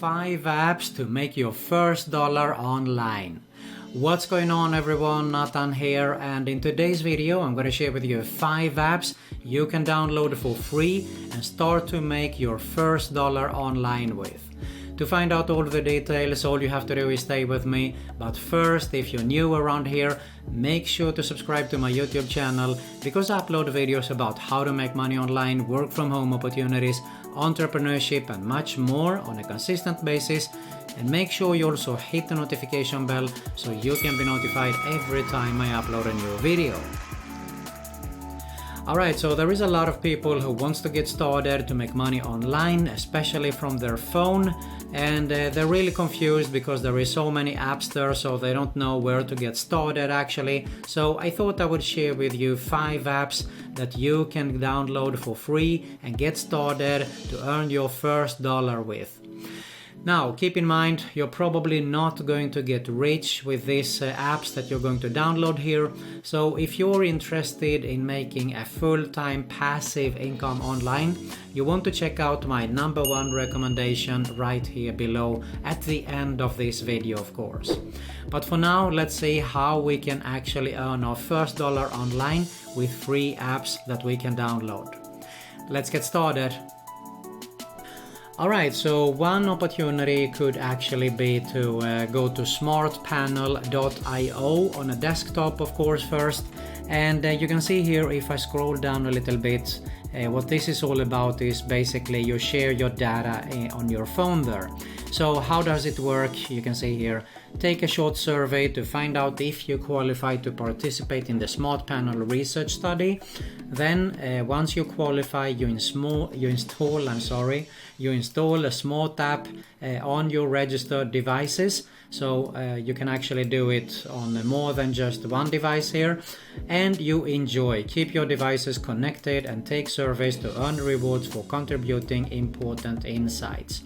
5 apps to make your first dollar online. What's going on everyone, Nathan here, and in today's video I'm going to share with you 5 apps you can download for free and start to make your first dollar online with. To find out all the details, all you have to do is stay with me. But first, if you're new around here, make sure to subscribe to my YouTube channel because I upload videos about how to make money online, work from home opportunities, entrepreneurship and much more on a consistent basis. And make sure you also hit the notification bell so you can be notified every time I upload a new video. Alright, so there is a lot of people who wants to get started to make money online, especially from their phone, and they're really confused because there is so many apps there, so they don't know where to get started actually. So I thought I would share with you 5 apps that you can download for free and get started to earn your first dollar with. Now, keep in mind, you're probably not going to get rich with these apps that you're going to download here. So if you're interested in making a full-time passive income online, you want to check out my #1 recommendation right here below at the end of this video, of course. But for now, let's see how we can actually earn our first dollar online with free apps that we can download. Let's get started. Alright, so one opportunity could actually be to go to smartpanel.io on a desktop, of course, first. And you can see here, if I scroll down a little bit, what this is all about is basically you share your data on your phone there. So how does it work? You can see here, take a short survey to find out if you qualify to participate in the Smart Panel research study. Then once you qualify, you install a smart app on your registered devices. So you can actually do it on more than just one device here, and you enjoy. Keep your devices connected and take surveys to earn rewards for contributing important insights.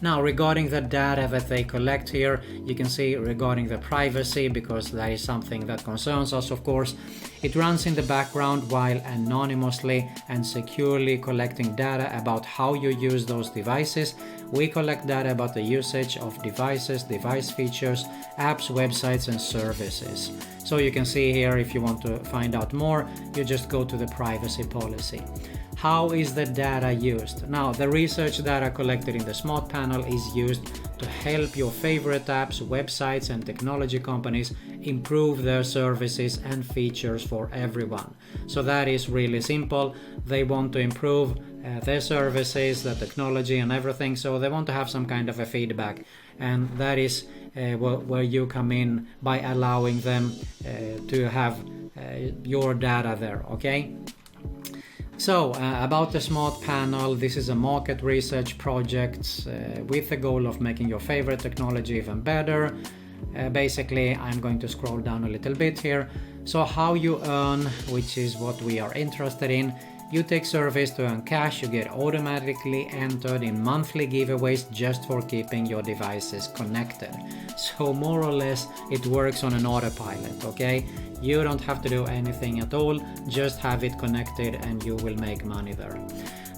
Now, regarding the data that they collect here, you can see regarding the privacy, because that is something that concerns us, of course. It runs in the background while anonymously and securely collecting data about how you use those devices. We collect data about the usage of devices, device features, apps, websites and services. So you can see here, if you want to find out more, you just go to the privacy policy. How is the data used? Now, the research data collected in the Smart Panel is used to help your favorite apps, websites and technology companies improve their services and features for everyone. So that is really simple. They want to improve their services, the technology and everything, so they want to have some kind of a feedback, and that is where you come in by allowing them to have your data there, okay? So, about the Smart Panel, this is a market research project with the goal of making your favorite technology even better. Basically, I'm going to scroll down a little bit here. So how you earn, which is what we are interested in. You take surveys to earn cash. You get automatically entered in monthly giveaways just for keeping your devices connected. So more or less it works on an autopilot, okay? You don't have to do anything at all, just have it connected and you will make money there.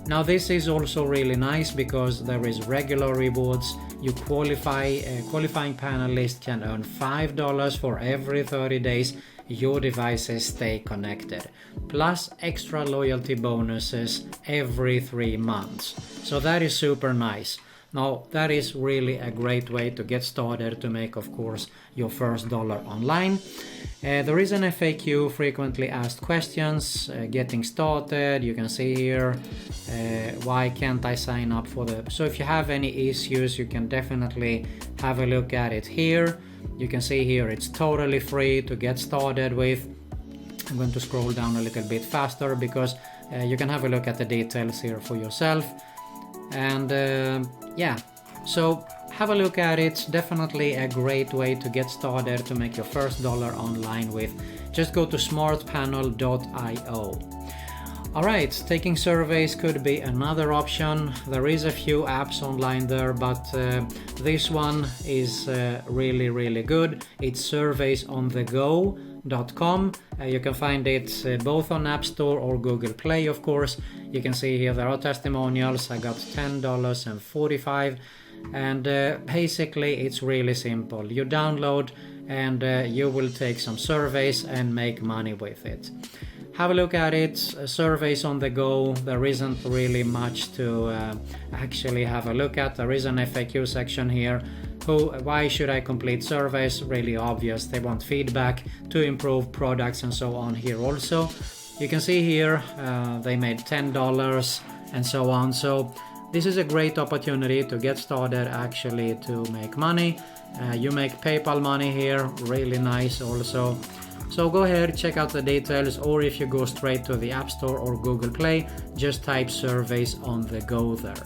Now this is also really nice because there is regular rewards. You qualifying panelists can earn $5 for every 30 days your devices stay connected, plus extra loyalty bonuses every 3 months. So that is super nice. Now that is really a great way to get started to make, of course, your first dollar online. There is an FAQ, frequently asked questions, getting started. You can see here, why can't I sign up for the... So if you have any issues, you can definitely have a look at it here. You can see here it's totally free to get started with. I'm going to scroll down a little bit faster because you can have a look at the details here for yourself. And yeah, so have a look at it. Definitely a great way to get started to make your first dollar online with. Just go to smartpanel.io. Alright, taking surveys could be another option. There is a few apps online there, but this one is really good. It's surveys on the go. Playtestcom.com. You can find it both on App Store or Google Play, of course. You can see here there are testimonials. I got $10.45, and basically it's really simple. You download and you will take some surveys and make money with it. Have a look at it. Surveys on the go. There isn't really much to actually have a look at. There is an FAQ section here. Why should I complete surveys? Really obvious. They want feedback to improve products and so on here also. You can see here they made $10 and so on. So this is a great opportunity to get started actually to make money. You make PayPal money here. Really nice also. So go ahead, check out the details, or if you go straight to the App Store or Google Play, just type surveys on the go there.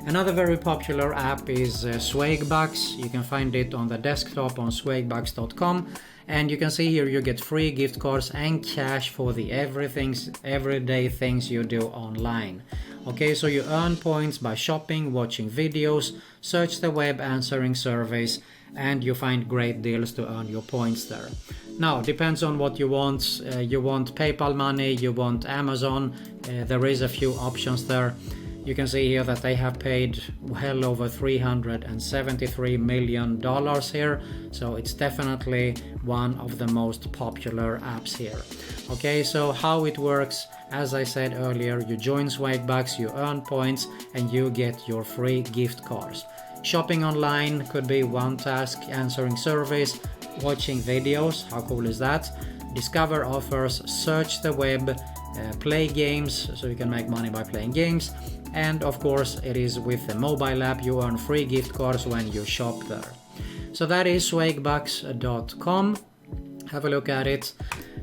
Another very popular app is Swagbucks. You can find it on the desktop on swagbucks.com, and you can see here you get free gift cards and cash for the everyday things you do online. Okay, so you earn points by shopping, watching videos, search the web, answering surveys, and you find great deals to earn your points there. Now, depends on what you want. You want PayPal money, you want Amazon. There is a few options there. You can see here that they have paid well over $373 million here. So it's definitely one of the most popular apps here. Okay, so how it works, as I said earlier, you join Swagbucks, you earn points, and you get your free gift cards. Shopping online could be one task, answering surveys, watching videos, how cool is that? Discover offers, search the web, play games, so you can make money by playing games, and of course it is with the mobile app. You earn free gift cards when you shop there. So that is swagbucks.com. Have a look at it.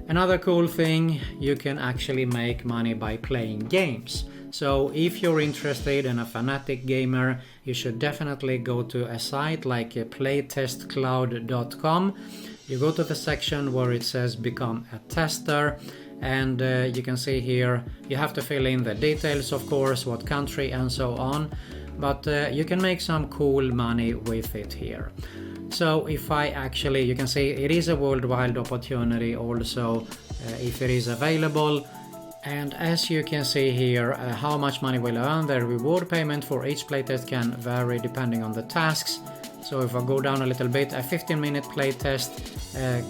Another cool thing, you can actually make money by playing games. So if you're interested in a fanatic gamer, you should definitely go to a site like playtestcloud.com. You go to the section where it says become a tester, and you can see here you have to fill in the details, of course, what country and so on, but you can make some cool money with it here. So if I actually, you can see it is a worldwide opportunity also if it is available. And as you can see here, how much money will earn. The reward payment for each playtest can vary depending on the tasks. So if I go down a little bit, a 15-minute playtest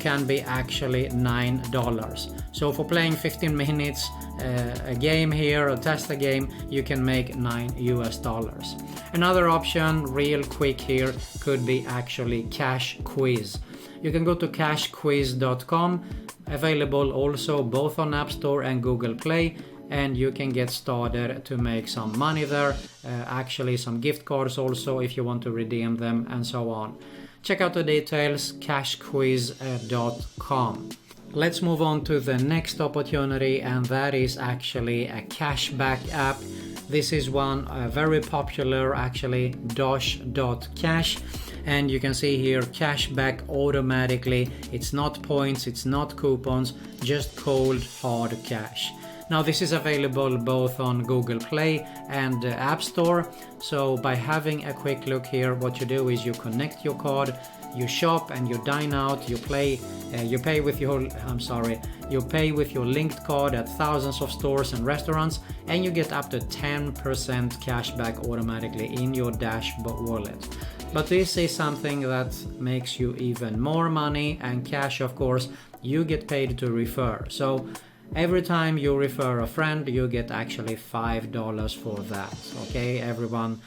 can be actually $9. So for playing 15 minutes a game here, or test a game, you can make $9. Another option, real quick here, could be actually Cash Quiz. You can go to cashquiz.com, available also both on App Store and Google Play, and you can get started to make some money there, actually some gift cards also if you want to redeem them and so on. Check out the details, cashquiz.com. Let's move on to the next opportunity, and that is actually a cashback app. This is one very popular, actually, Dosh.cash. And you can see here cashback automatically. It's not points, it's not coupons, just cold hard cash. Now this is available both on Google Play and App Store. So by having a quick look here, what you do is you connect your card, you shop and you dine out, you pay with your linked card at thousands of stores and restaurants, and you get up to 10% cashback automatically in your Dash wallet. But this is something that makes you even more money, and cash, of course, you get paid to refer. So every time you refer a friend, you get actually $5 for that. Okay, everyone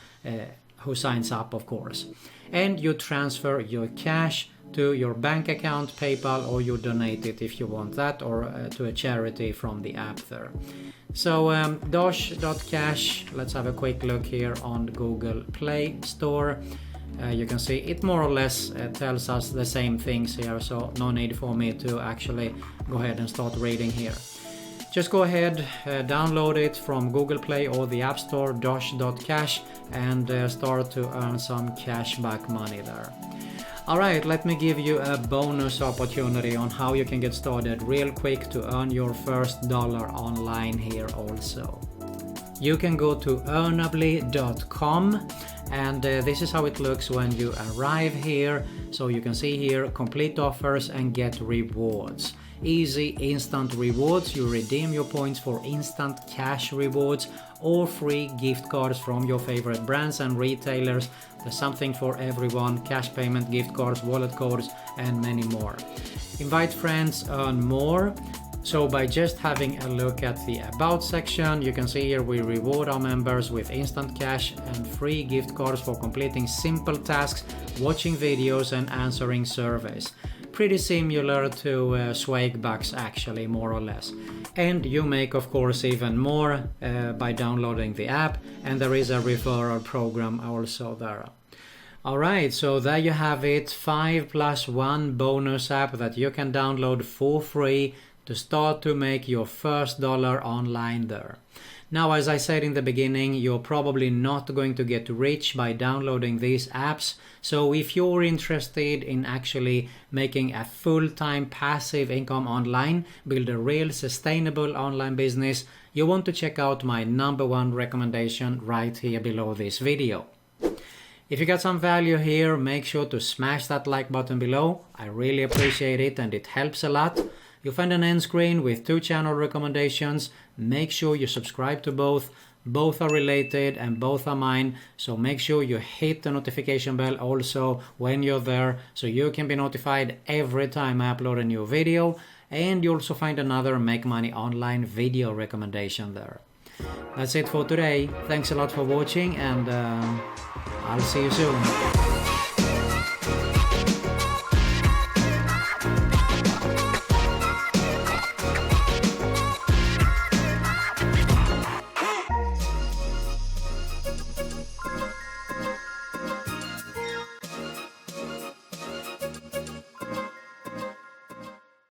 who signs up, of course. And you transfer your cash to your bank account, PayPal, or you donate it if you want that, or to a charity from the app there. So Dosh.cash, let's have a quick look here on Google Play Store. You can see it more or less tells us the same things here, so no need for me to actually go ahead and start reading here. Just go ahead, download it from Google Play or the App Store, Dosh.cash, and start to earn some cashback money there. Alright, let me give you a bonus opportunity on how you can get started real quick to earn your first dollar online here also. You can go to earnably.com, And this is how it looks when you arrive here. So you can see here, complete offers and get rewards. Easy instant rewards. You redeem your points for instant cash rewards or free gift cards from your favorite brands and retailers. There's something for everyone: cash payment, gift cards, wallet codes, and many more. Invite friends, earn more. So by just having a look at the About section, you can see here we reward our members with instant cash and free gift cards for completing simple tasks, watching videos and answering surveys. Pretty similar to Swagbucks actually, more or less. And you make of course even more by downloading the app, and there is a referral program also there. Alright, so there you have it, 5+1 bonus app that you can download for free to start to make your first dollar online there. Now, as I said in the beginning, you're probably not going to get rich by downloading these apps. So if you're interested in actually making a full-time passive income online, build a real sustainable online business, you want to check out my #1 recommendation right here below this video. If you got some value here, make sure to smash that like button below. I really appreciate it and it helps a lot. You'll find an end screen with 2 channel recommendations. Make sure you subscribe to both. Both are related and both are mine. So make sure you hit the notification bell also when you're there, so you can be notified every time I upload a new video. And you also find another Make Money Online video recommendation there. That's it for today. Thanks a lot for watching, and I'll see you soon.